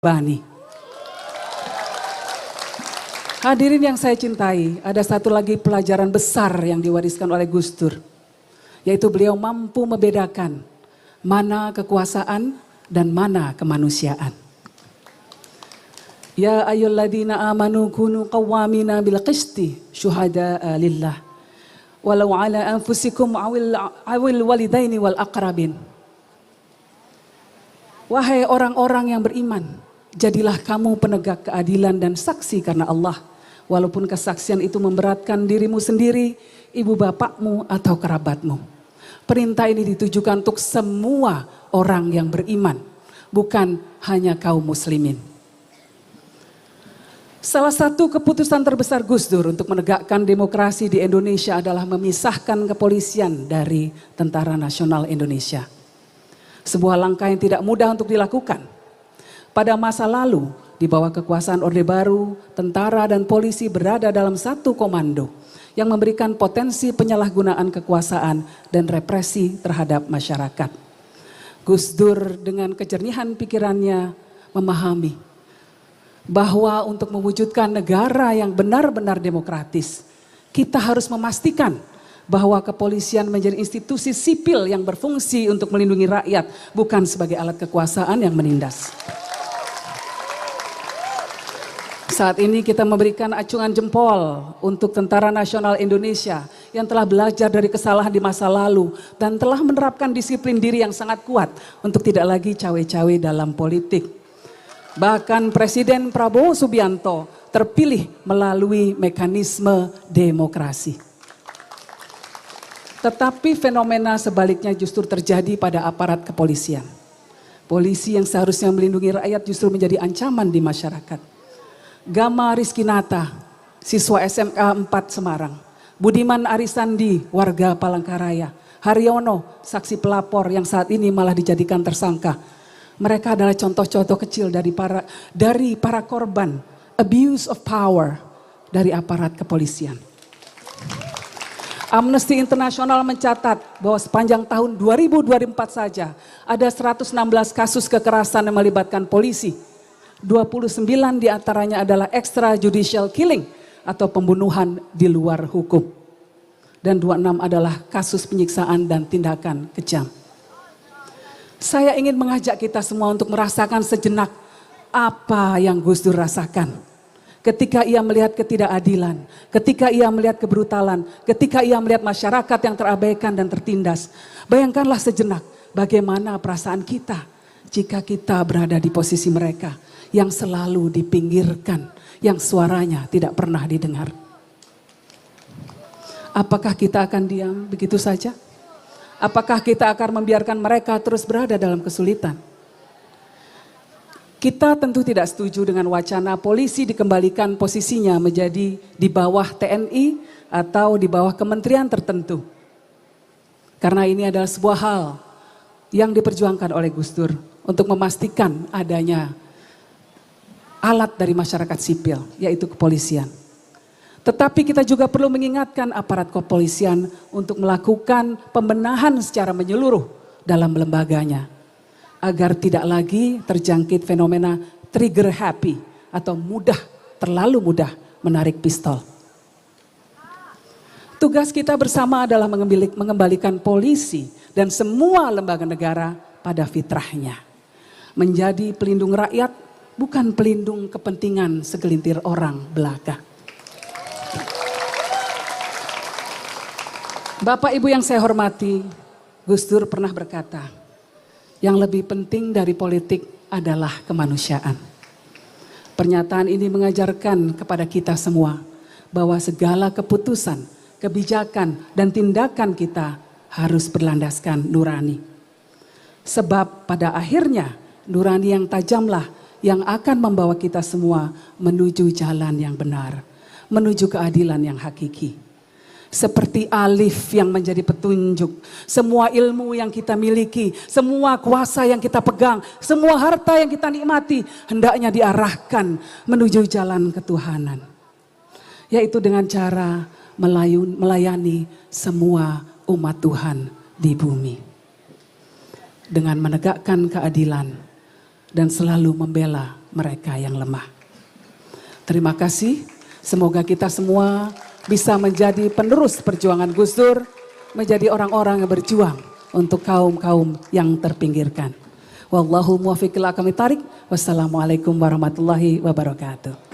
Bani. Hadirin yang saya cintai, ada satu lagi pelajaran besar yang diwariskan oleh Gus Dur, yaitu beliau mampu membedakan mana kekuasaan dan mana kemanusiaan. Ya ayyuhalladzina amanu kunu qawwamina bil qisti syuhada'a lillah walau ala anfusikum awil walidaini wal aqrabin. Wahai orang-orang yang beriman, jadilah kamu penegak keadilan dan saksi karena Allah, walaupun kesaksian itu memberatkan dirimu sendiri, ibu bapakmu atau kerabatmu. Perintah ini ditujukan untuk semua orang yang beriman, bukan hanya kaum muslimin. Salah satu keputusan terbesar Gus Dur untuk menegakkan demokrasi di Indonesia adalah memisahkan kepolisian dari Tentara Nasional Indonesia. Sebuah langkah yang tidak mudah untuk dilakukan. Pada masa lalu, di bawah kekuasaan Orde Baru, tentara dan polisi berada dalam satu komando yang memberikan potensi penyalahgunaan kekuasaan dan represi terhadap masyarakat. Gus Dur dengan kejernihan pikirannya memahami bahwa untuk mewujudkan negara yang benar-benar demokratis, kita harus memastikan bahwa kepolisian menjadi institusi sipil yang berfungsi untuk melindungi rakyat, bukan sebagai alat kekuasaan yang menindas. Saat ini kita memberikan acungan jempol untuk Tentara Nasional Indonesia yang telah belajar dari kesalahan di masa lalu dan telah menerapkan disiplin diri yang sangat kuat untuk tidak lagi cawe-cawe dalam politik. Bahkan Presiden Prabowo Subianto terpilih melalui mekanisme demokrasi. Tetapi fenomena sebaliknya justru terjadi pada aparat kepolisian. Polisi yang seharusnya melindungi rakyat justru menjadi ancaman di masyarakat. Gama Rizkinata, siswa SMK 4 Semarang. Budiman Arisandi, warga Palangkaraya. Haryono, saksi pelapor yang saat ini malah dijadikan tersangka. Mereka adalah contoh-contoh kecil dari para korban abuse of power dari aparat kepolisian. Amnesty International mencatat bahwa sepanjang tahun 2024 saja ada 116 kasus kekerasan yang melibatkan polisi. 29 diantaranya adalah extrajudicial killing atau pembunuhan di luar hukum. Dan 26 adalah kasus penyiksaan dan tindakan kejam. Saya ingin mengajak kita semua untuk merasakan sejenak apa yang Gus Dur rasakan. Ketika ia melihat ketidakadilan, ketika ia melihat kebrutalan, ketika ia melihat masyarakat yang terabaikan dan tertindas. Bayangkanlah sejenak bagaimana perasaan kita jika kita berada di posisi mereka yang selalu dipinggirkan, yang suaranya tidak pernah didengar. Apakah kita akan diam begitu saja? Apakah kita akan membiarkan mereka terus berada dalam kesulitan? Kita tentu tidak setuju dengan wacana polisi dikembalikan posisinya menjadi di bawah TNI atau di bawah kementerian tertentu. Karena ini adalah sebuah hal yang diperjuangkan oleh Gus Dur untuk memastikan adanya alat dari masyarakat sipil, yaitu kepolisian. Tetapi kita juga perlu mengingatkan aparat kepolisian untuk melakukan pembenahan secara menyeluruh dalam lembaganya, agar tidak lagi terjangkit fenomena trigger happy atau terlalu mudah menarik pistol. Tugas kita bersama adalah mengembalikan polisi dan semua lembaga negara pada fitrahnya. Menjadi pelindung rakyat, bukan pelindung kepentingan segelintir orang belaka. Bapak Ibu yang saya hormati, Gus Dur pernah berkata, yang lebih penting dari politik adalah kemanusiaan. Pernyataan ini mengajarkan kepada kita semua bahwa segala keputusan, kebijakan, dan tindakan kita harus berlandaskan nurani. Sebab pada akhirnya nurani yang tajamlah yang akan membawa kita semua menuju jalan yang benar, menuju keadilan yang hakiki. Seperti alif yang menjadi petunjuk, semua ilmu yang kita miliki, semua kuasa yang kita pegang, semua harta yang kita nikmati hendaknya diarahkan menuju jalan ketuhanan. Yaitu dengan cara melayani semua umat Tuhan di bumi. Dengan menegakkan keadilan dan selalu membela mereka yang lemah. Terima kasih, semoga kita semua bisa menjadi penerus perjuangan Gus Dur, menjadi orang-orang yang berjuang untuk kaum-kaum yang terpinggirkan. Wallahu muwaffiq ila aqwamit thoriq. Wassalamualaikum warahmatullahi wabarakatuh.